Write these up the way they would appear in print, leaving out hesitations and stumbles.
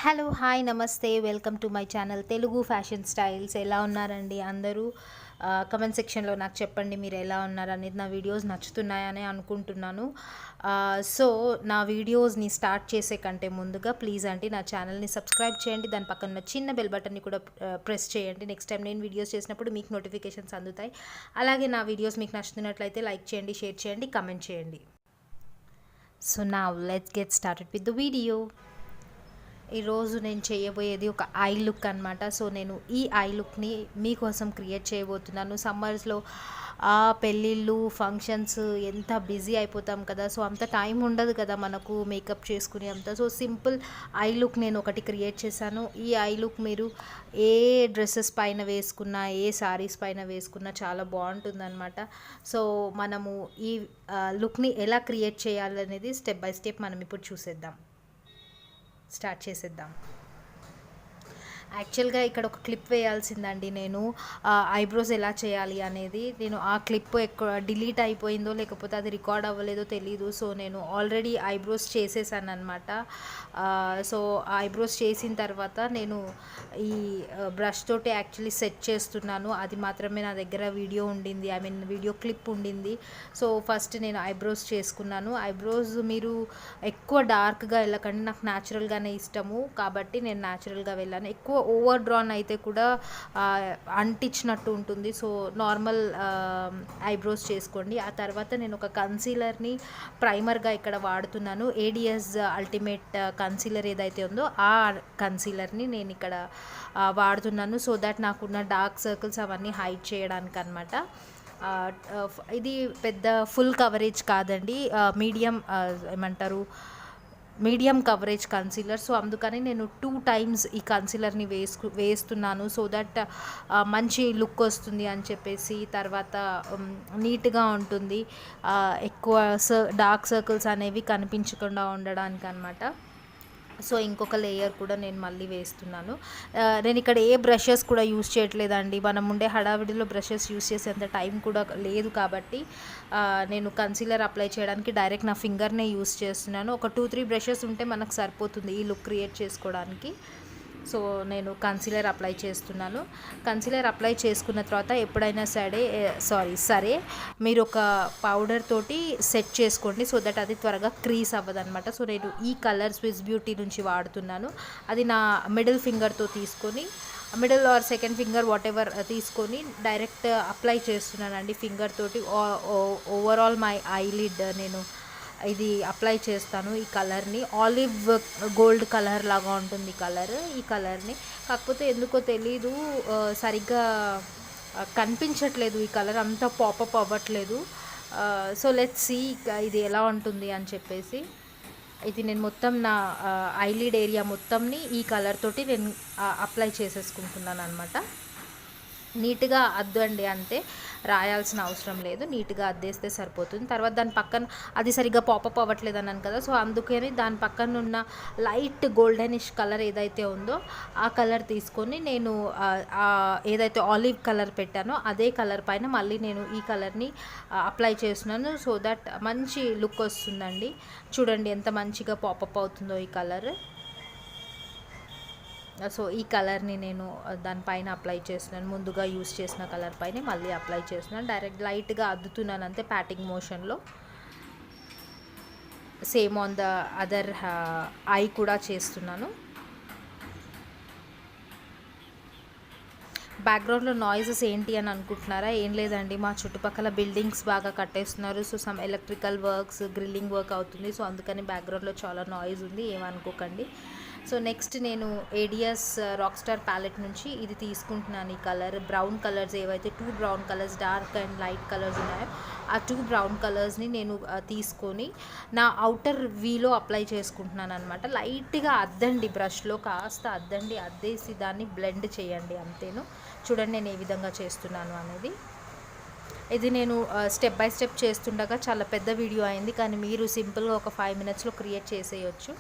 Hello hi నమస్తే welcome to my channel Telugu fashion styles. ఎలా ఉన్నారండి అందరూ? కమెంట్ సెక్షన్లో నాకు చెప్పండి మీరు ఎలా ఉన్నారు అనేది. నా వీడియోస్ నచ్చుతున్నాయని అనుకుంటున్నాను. సో నా వీడియోస్ని స్టార్ట్ చేసే కంటే ముందుగా ప్లీజ్ అండి నా ఛానల్ని సబ్స్క్రైబ్ చేయండి. దాని పక్కన ఉన్న చిన్న బెల్ బటన్ని కూడా ప్రెస్ చేయండి. నెక్స్ట్ టైం నేను వీడియోస్ చేసినప్పుడు మీకు నోటిఫికేషన్స్ అందుతాయి. అలాగే నా వీడియోస్ మీకు నచ్చుతున్నట్లయితే లైక్ చేయండి, షేర్ చేయండి, కమెంట్ చేయండి. So now let's get started with the video. ఈరోజు నేను చేయబోయేది ఒక ఐ లుక్ అనమాట. సో నేను ఈ ఐ లుక్ని మీకోసం క్రియేట్ చేయబోతున్నాను. సమ్మర్స్లో పెళ్ళిళ్ళు, ఫంక్షన్స్ ఎంత బిజీ అయిపోతాం కదా. సో అంత టైం ఉండదు కదా మనకు మేకప్ చేసుకునే అంత. సో సింపుల్ ఐ లుక్ నేను ఒకటి క్రియేట్ చేశాను. ఈ ఐ లుక్ మీరు ఏ డ్రెస్సెస్ పైన వేసుకున్నా, ఏ శారీస్ పైన వేసుకున్నా చాలా బాగుంటుందన్నమాట. సో మనము ఈ లుక్ని ఎలా క్రియేట్ చేయాలనేది స్టెప్ బై స్టెప్ మనం ఇప్పుడు చూసేద్దాం, స్టార్ట్ చేసేద్దాం. యాక్చువల్గా ఇక్కడ ఒక క్లిప్ వేయాల్సిందండి నేను, ఐబ్రోస్ ఎలా చేయాలి అనేది. నేను ఆ క్లిప్ ఎక్కువ డిలీట్ అయిపోయిందో లేకపోతే అది రికార్డ్ అవ్వలేదో తెలీదు. సో నేను ఆల్రెడీ ఐబ్రోస్ చేసేసాను అనమాట. సో ఐబ్రోస్ చేసిన తర్వాత నేను ఈ బ్రష్ తోటి యాక్చువల్లీ సెట్ చేస్తున్నాను. అది మాత్రమే నా దగ్గర వీడియో ఉండింది, ఐ మీన్ వీడియో క్లిప్ ఉండింది. సో ఫస్ట్ నేను ఐబ్రోస్ చేసుకున్నాను. ఐబ్రోస్ మీరు ఎక్కువ డార్క్గా వెళ్ళకండి, నాకు న్యాచురల్గానే ఇష్టము కాబట్టి నేను న్యాచురల్గా వెళ్ళాను. ఎక్కువ ఓవర్ డ్రాన్ అయితే కూడా అంటించినట్టు ఉంటుంది. సో నార్మల్ ఐబ్రోస్ చేసుకోండి. ఆ తర్వాత నేను ఒక కన్సీలర్ని ప్రైమర్గా ఇక్కడ వాడుతున్నాను. ఏడిఎస్ అల్టిమేట్ కన్సీలర్ ఏదైతే ఉందో ఆ కన్సీలర్ని నేను ఇక్కడ వాడుతున్నాను. సో దట్ నాకున్న డార్క్ సర్కిల్స్ అవన్నీ హైడ్ చేయడానికి అనమాట. ఇది పెద్ద ఫుల్ కవరేజ్ కాదండి, ఏమంటారు మీడియం కవరేజ్ కన్సీలర్. సో అందుకని నేను 2 times ఈ కన్సీలర్ని వేస్తున్నాను. సో దట్ మంచి లుక్ వస్తుంది అని చెప్పేసి, తర్వాత నీట్గా ఉంటుంది, ఎక్కువ డార్క్ సర్కిల్స్ అనేవి కనిపించకుండా ఉండడానికి అనమాట. సో ఇంకొక లేయర్ కూడా నేను మళ్ళీ వేస్తున్నాను. నేను ఇక్కడ ఏ బ్రషెస్ కూడా యూస్ చేయట్లేదండి. మనం ఉండే హడావిడిలో బ్రషెస్ యూస్ చేసేంత టైం కూడా లేదు కాబట్టి నేను కన్సీలర్ అప్లై చేయడానికి డైరెక్ట్ నా ఫింగర్నే యూస్ చేస్తున్నాను. ఒక 2-3 బ్రషెస్ ఉంటే మనకు సరిపోతుంది ఈ లుక్ క్రియేట్ చేసుకోవడానికి. సో నేను కన్సీలర్ అప్లై చేస్తున్నాను. కన్సీలర్ అప్లై చేసుకున్న తర్వాత ఎప్పుడైనా సరే మీరు ఒక పౌడర్ తోటి సెట్ చేసుకోండి. సో దట్ అది త్వరగా క్రీస్ అవ్వదన్నమాట. సో నేను ఈ కలర్ స్విస్ బ్యూటీ నుంచి వాడుతున్నాను. అది నా మిడిల్ ఫింగర్తో తీసుకొని, middle are second finger what ever తీసుకొని డైరెక్ట్ అప్లై చేస్తున్నానండి ఫింగర్ తోటి. ఓవరాల్ మై ఐలిడ్ నేను ఇది అప్లై చేస్తాను. ఈ కలర్ని ఆలివ్ గోల్డ్ కలర్ లాగా ఉంటుంది ఈ కలర్ని. కాకపోతే ఎందుకో తెలీదు, సరిగ్గా కనిపించట్లేదు, ఈ కలర్ అంతా పాపప్ అవ్వట్లేదు. సో లెట్స్ సీ ఇది ఎలా ఉంటుంది అని చెప్పేసి. ఇది నేను మొత్తం నా ఐలిడ్ ఏరియా మొత్తంని ఈ కలర్ తోటి నేను అప్లై చేసేసుకుంటున్నాను అనమాట. నీట్గా అద్దండి, అంతే, రాయాల్సిన అవసరం లేదు. నీట్గా అద్దేస్తే సరిపోతుంది. తర్వాత దాని పక్కన అది సరిగ్గా పాపప్ అవ్వట్లేదు అన్నాను కదా. సో అందుకని దాని పక్కన ఉన్న లైట్ గోల్డెనిష్ కలర్ ఏదైతే ఉందో ఆ కలర్ తీసుకొని నేను ఏదైతే ఆలివ్ కలర్ పెట్టానో అదే కలర్ పైన మళ్ళీ నేను ఈ కలర్ని అప్లై చేస్తున్నాను. సో దట్ మంచి లుక్ వస్తుందండి. చూడండి ఎంత మంచిగా పాపప్ అవుతుందో ఈ కలర్. సో ఈ కలర్ని నేను దానిపైన అప్లై చేస్తున్నాను. ముందుగా యూస్ చేసిన కలర్ పైన మళ్ళీ అప్లై చేస్తున్నాను. డైరెక్ట్ లైట్గా అద్దుతున్నాను అంతే, ప్యాటింగ్ మోషన్లో. Same on the other eye కూడా చేస్తున్నాను. బ్యాక్గ్రౌండ్లో నాయిసెస్ ఏంటి అని అనుకుంటున్నారా? ఏం లేదండి, మా చుట్టుపక్కల బిల్డింగ్స్ బాగా కట్టేస్తున్నారు. So some electrical works, grilling work అవుతుంది. సో అందుకని బ్యాక్గ్రౌండ్లో చాలా నాయిస్ ఉంది, ఏమనుకోకండి. సో నెక్స్ట్ నేను ఏడిఎస్ రాక్ స్టార్ ప్యాలెట్ నుంచి ఇది తీసుకుంటున్నాను. ఈ కలర్ బ్రౌన్ కలర్స్ ఏవైతే 2 brown colours, dark and light colours ఉన్నాయో ఆ 2 బ్రౌన్ కలర్స్ని నేను తీసుకొని నా అవుటర్ వీలో అప్లై చేసుకుంటున్నాను అనమాట. లైట్గా అద్దండి, బ్రష్లో కాస్త అద్దండి, అద్దేసి దాన్ని బ్లెండ్ చేయండి, అంతేను. చూడండి నేను ఏ విధంగా చేస్తున్నాను అనేది. ఇది నేను స్టెప్ బై స్టెప్ చేస్తుండగా చాలా పెద్ద వీడియో అయింది, కానీ మీరు సింపుల్గా ఒక 5 minutesలో క్రియేట్ చేసేయచ్చు.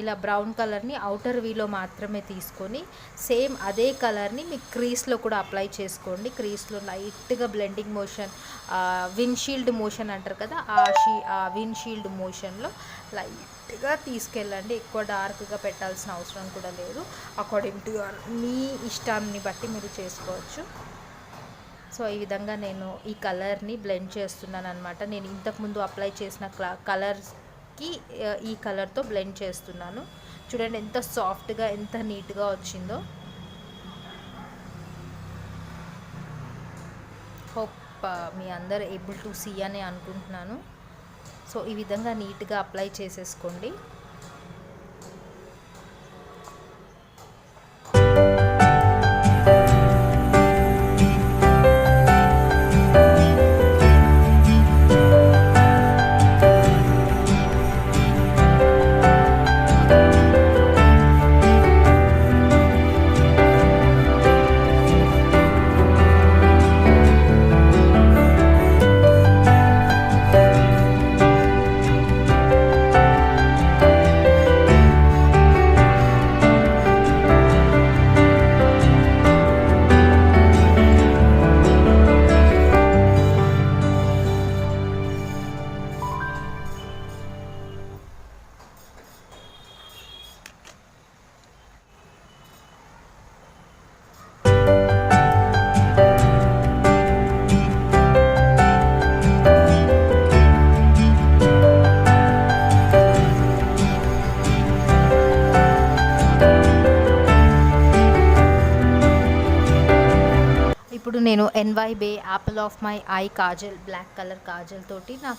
ఇలా బ్రౌన్ కలర్ని అవుటర్ వీలో మాత్రమే తీసుకొని సేమ్ అదే కలర్ని మీ క్రీస్లో కూడా అప్లై చేసుకోండి. క్రీస్లో లైట్గా బ్లెండింగ్ మోషన్, విండ్షీల్డ్ మోషన్ అంటారు కదా, ఆ విండ్షీల్డ్ మోషన్లో లైట్గా తీసుకెళ్ళండి. ఎక్కువ డార్క్గా పెట్టాల్సిన అవసరం కూడా లేదు. అకార్డింగ్ టు మీ ఇష్టాన్ని బట్టి మీరు చేసుకోవచ్చు. సో ఈ విధంగా నేను ఈ కలర్ని బ్లెండ్ చేస్తున్నాను అనమాట. నేను ఇంతకుముందు అప్లై చేసిన కలర్కి ఈ కలర్తో బ్లెండ్ చేస్తున్నాను. చూడండి ఎంత సాఫ్ట్గా, ఎంత నీట్గా వచ్చిందో. హోప్ మీ అందరు ఏబుల్ టు సీ అని అనుకుంటున్నాను. సో ఈ విధంగా నీట్గా అప్లై చేసేసుకోండి. ఇప్పుడు నేను NYBE apple of my eye kajal, black colour kajal తోటి నా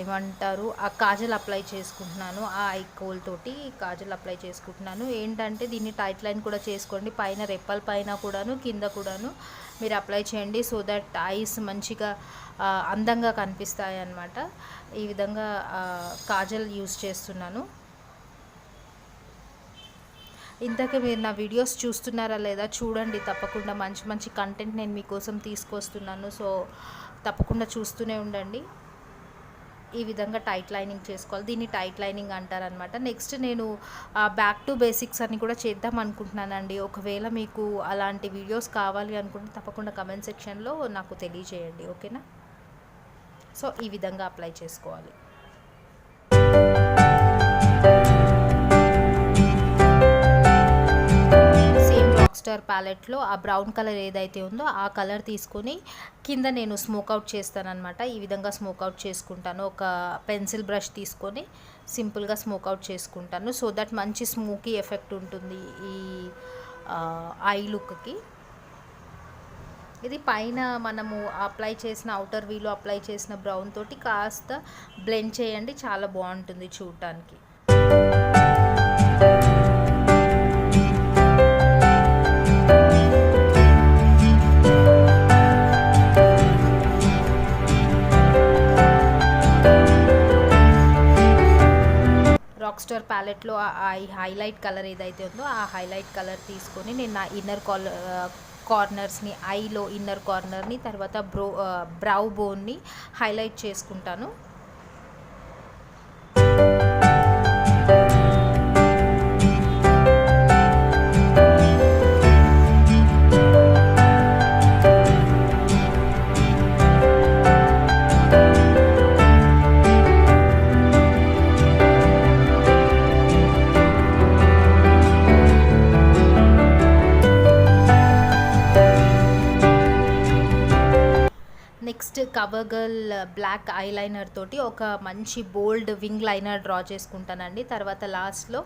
ఏమంటారు ఆ కాజల్ అప్లై చేసుకుంటున్నాను. ఆ ఐ కోల్ తోటి కాజల్ అప్లై చేసుకుంటున్నాను. ఏంటంటే దీన్ని టైట్ లైన్ కూడా చేసుకోండి. పైన రెప్పల పైన కూడాను, కింద కూడాను మీరు అప్లై చేయండి. సో దట్ ఐస్ మంచిగా అందంగా కనిపిస్తాయి అన్నమాట. ఈ విధంగా కాజల్ యూస్ చేస్తున్నాను. ఇంతకీ మీరు నా వీడియోస్ చూస్తున్నారా లేదా చూడండి. తప్పకుండా మంచి మంచి కంటెంట్ నేను మీకోసం తీసుకొస్తున్నాను. సో తప్పకుండా చూస్తూనే ఉండండి. ఈ విధంగా టైట్ లైనింగ్ చేసుకోవాలి. దీన్ని టైట్ లైనింగ్ అంటారనమాట. నెక్స్ట్ నేను బ్యాక్ టు బేసిక్స్ అని కూడా చేద్దాం అనుకుంటున్నానండి. ఒకవేళ మీకు అలాంటి వీడియోస్ కావాలి అనుకుంటే తప్పకుండా కమెంట్ సెక్షన్లో నాకు తెలియజేయండి. ఓకేనా? సో ఈ విధంగా అప్లై చేసుకోవాలి. స్టార్ ప్యాలెట్లో ఆ బ్రౌన్ కలర్ ఏదైతే ఉందో ఆ కలర్ తీసుకొని కింద నేను స్మోక్అవుట్ చేస్తానన్నమాట. ఈ విధంగా స్మోక్అవుట్ చేసుకుంటాను. ఒక పెన్సిల్ బ్రష్ తీసుకొని సింపుల్గా స్మోక్అవుట్ చేసుకుంటాను. సో దట్ మంచి స్మోకీ ఎఫెక్ట్ ఉంటుంది ఈ ఐ లుక్కి. ఇది పైన మనము అప్లై చేసిన అవుటర్ వీలో అప్లై చేసిన బ్రౌన్ తోటి కాస్త బ్లెండ్ చేయండి. చాలా బాగుంటుంది చూడటానికి. రాక్స్టార్ ప్యాలెట్లో ఈ హైలైట్ కలర్ ఏదైతే ఉందో ఆ హైలైట్ కలర్ తీసుకొని నేను నా ఇన్నర్ కార్నర్స్ని, ఐలో ఇన్నర్ కార్నర్ని, తర్వాత బ్రౌ బోన్ని హైలైట్ చేసుకుంటాను. Next cover girl black eyeliner తోటి ఒక మంచి బోల్డ్ వింగ్ లైనర్ డ్రా చేసుకుంటానండి. తర్వాత లాస్ట్లో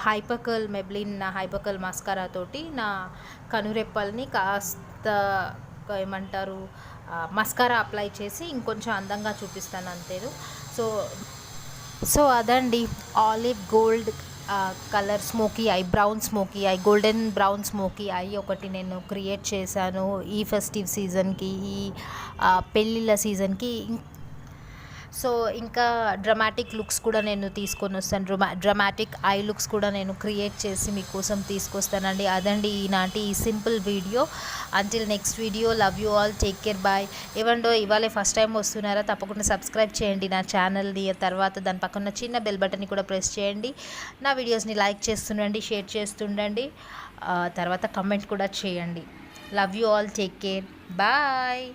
హైపర్కర్ల్ మెబ్లిన్ హైపర్కర్ల్ మస్కారా తోటి నా కనురెప్పల్ని కాస్త ఏమంటారు మస్కారా అప్లై చేసి ఇంకొంచెం అందంగా చూపిస్తాను అంతేను. సో అదండి olive gold colour smoky I, brown smoky I, golden brown smoky I ఒకటి నేను క్రియేట్ చేశాను ఈ ఫెస్టివ్ సీజన్కి, ఈ పెళ్ళిళ్ళ సీజన్కి. సో ఇంకా డ్రమాటిక్ లుక్స్ కూడా నేను తీసుకొని వస్తాను. డ్రమాటిక్ ఐ లుక్స్ కూడా నేను క్రియేట్ చేసి మీకోసం తీసుకొస్తానండి. అదండి ఈనాటి ఈ simple video. Until next video, love you all, take care, bye. ఏవండో ఇవాళే ఫస్ట్ టైం వస్తున్నారా, తప్పకుండా సబ్స్క్రైబ్ చేయండి నా ఛానల్ని. తర్వాత దాని పక్కన చిన్న బెల్ బటన్ని కూడా ప్రెస్ చేయండి. నా వీడియోస్ని లైక్ చేస్తుండండి, షేర్ చేస్తుండండి, తర్వాత కమెంట్ కూడా చేయండి. Love you all, take care, bye.